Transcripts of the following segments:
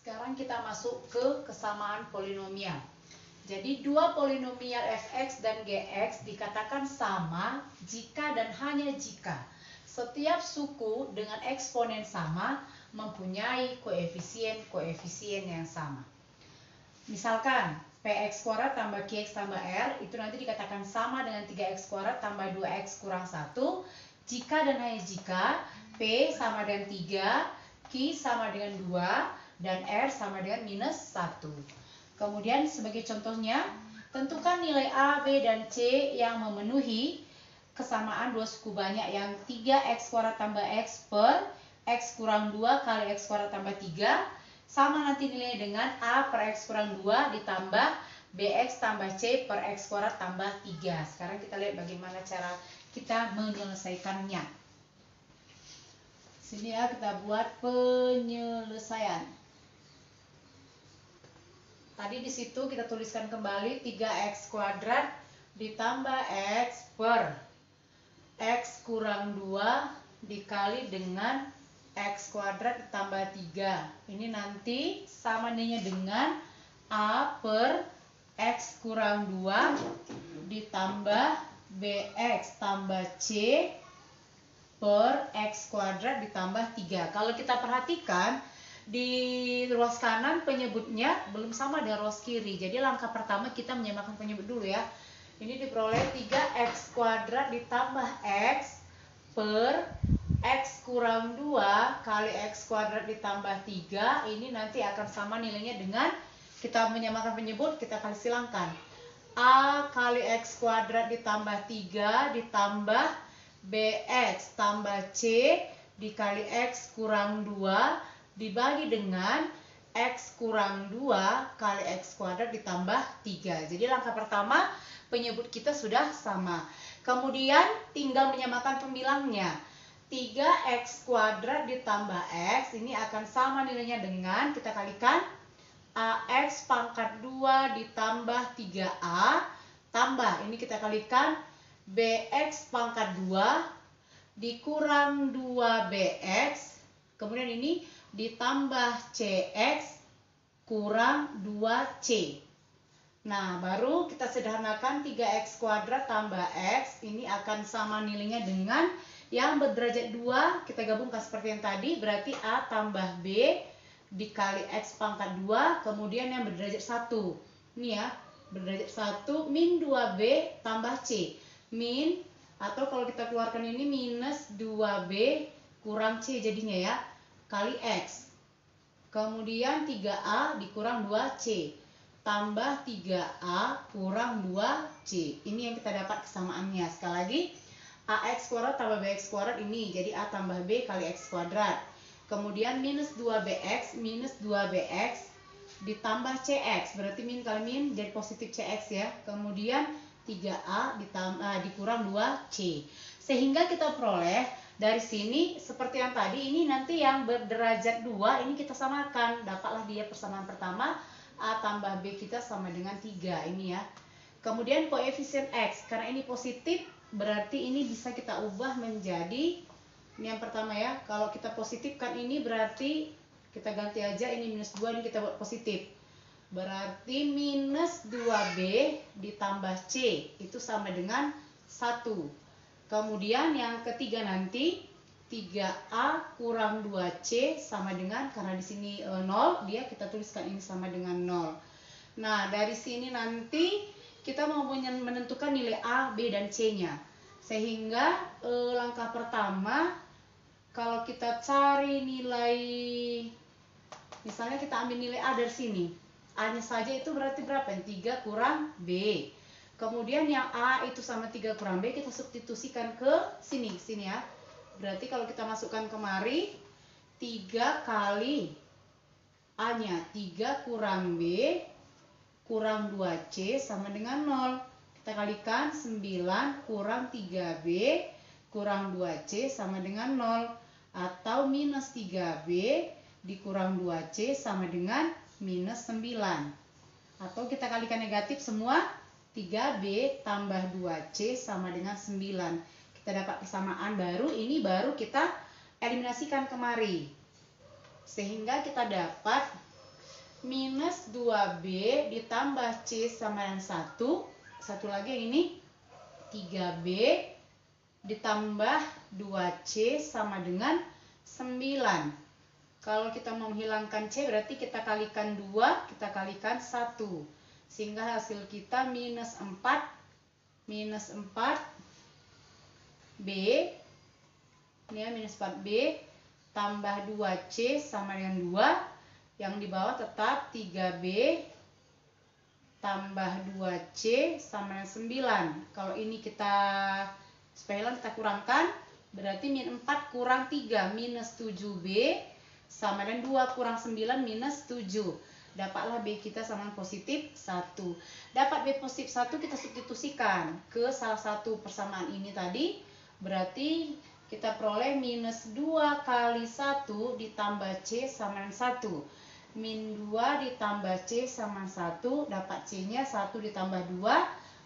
Sekarang kita masuk ke kesamaan polinomial. Jadi dua polinomial fx dan gx dikatakan sama jika dan hanya jika setiap suku dengan eksponen sama mempunyai koefisien yang sama. Misalkan px kuadrat tambah qx tambah r itu nanti dikatakan sama dengan 3x kuadrat tambah 2x kurang 1 jika dan hanya jika p sama dengan 3, q sama dengan 2, dan R sama dengan minus 1. Kemudian sebagai contohnya, tentukan nilai A, B, dan C yang memenuhi kesamaan dua suku banyak yang 3x kuadrat tambah x per x kurang 2 kali x kuadrat tambah 3 sama nanti nilainya dengan A per x kurang 2 ditambah BX tambah C per x kuadrat tambah 3. Sekarang kita lihat bagaimana cara kita menyelesaikannya. Sini ya, kita buat penyelesaian. Tadi di situ kita tuliskan kembali 3x kuadrat ditambah x per x kurang 2 dikali dengan x kuadrat ditambah 3. Ini nanti sama nilainya dengan A per x kurang 2 ditambah bx tambah c per x kuadrat ditambah 3. Kalau kita perhatikan di ruas kanan penyebutnya belum sama dengan ruas kiri. Jadi langkah pertama kita menyamakan penyebut dulu ya. Ini diperoleh 3x kuadrat ditambah x per x kurang 2 kali x kuadrat ditambah 3. Ini nanti akan sama nilainya dengan kita menyamakan penyebut, kita kali silangkan. A kali x kuadrat ditambah 3 ditambah bx tambah c dikali x kurang 2 dibagi dengan x kurang 2 kali x kuadrat ditambah 3. Jadi langkah pertama penyebut kita sudah sama. Kemudian tinggal menyamakan pembilangnya. 3x kuadrat ditambah x ini akan sama nilainya dengan kita kalikan ax pangkat 2 ditambah 3a tambah ini kita kalikan bx pangkat 2 dikurang 2bx kemudian ini ditambah cx kurang 2c. Nah, baru kita sederhanakan 3x kuadrat tambah x ini akan sama nilainya dengan yang berderajat 2, kita gabungkan seperti yang tadi, berarti a tambah b dikali x pangkat 2, kemudian yang berderajat 1. Ini ya, berderajat 1 min 2b tambah c. Min, atau kalau kita keluarkan ini minus 2b kurang c jadinya ya, kali x. Kemudian 3a dikurang 2c. Tambah 3a kurang 2c. Ini yang kita dapat kesamaannya. Sekali lagi, ax kuadrat tambah bx kuadrat ini. Jadi a tambah b kali x kuadrat. Kemudian minus 2bx minus 2bx ditambah cx. Berarti min kali min jadi positif cx ya. Kemudian 3a dikurang 2c. Sehingga kita peroleh dari sini seperti yang tadi, ini nanti yang berderajat 2 ini kita samakan. Dapatlah dia persamaan pertama, a tambah b kita sama dengan 3 ini ya. Kemudian koefisien x, karena ini positif berarti ini bisa kita ubah menjadi ini yang pertama ya. Kalau kita positifkan ini berarti kita ganti aja ini minus 2 ini kita buat positif. Berarti minus 2b ditambah c itu sama dengan 1. Kemudian yang ketiga nanti 3a kurang 2c sama dengan, karena di sini 0, dia kita tuliskan ini sama dengan 0. Nah, dari sini nanti kita mau menentukan nilai a, b, dan c-nya. Sehingga langkah pertama kalau kita cari nilai, misalnya kita ambil nilai a dari sini. A-nya saja itu berarti berapa? 3 kurang b. Kemudian yang A itu sama 3 kurang B kita substitusikan ke sini ya. Berarti kalau kita masukkan kemari 3 kali A-nya 3 kurang B kurang 2C sama dengan 0. Kita kalikan 9 kurang 3B kurang 2C sama dengan 0. Atau minus 3B dikurang 2C sama dengan minus 9. Atau kita kalikan negatif semua, 3B tambah 2C sama dengan 9. Kita dapat persamaan baru, ini baru kita eliminasikan kemari. Sehingga kita dapat minus 2B ditambah C sama dengan 1. Satu lagi yang ini 3B ditambah 2C sama dengan 9. Kalau kita mau menghilangkan C berarti kita kalikan 2, kita kalikan 1. Sehingga hasil kita minus 4 B, ini ya minus 4B tambah 2C sama dengan 2. Yang di bawah tetap 3B tambah 2C sama dengan 9. Kalau ini kita spesial kita kurangkan, berarti min 4 kurang 3 minus 7B sama dengan 2 kurang 9 minus 7. Dapatlah B kita sama dengan positif 1. Dapat B positif 1 kita substitusikan ke salah satu persamaan ini tadi. Berarti kita peroleh minus 2 kali 1 ditambah C sama dengan 1. Min 2 ditambah C sama 1, dapat C-nya 1 ditambah 2,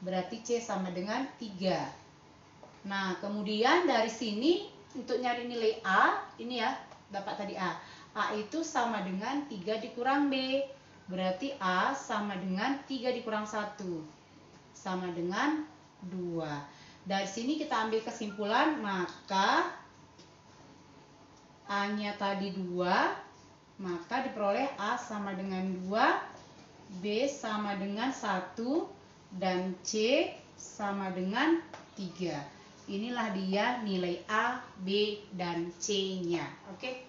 berarti C sama dengan 3. Nah, kemudian dari sini untuk nyari nilai A, ini ya, dapat tadi A. A itu sama dengan 3 dikurang B, berarti A sama dengan 3 dikurang 1, sama dengan 2. Dari sini kita ambil kesimpulan, maka A-nya tadi 2, maka diperoleh A sama dengan 2, B sama dengan 1, dan C sama dengan 3. Inilah dia nilai A, B, dan C-nya. Oke.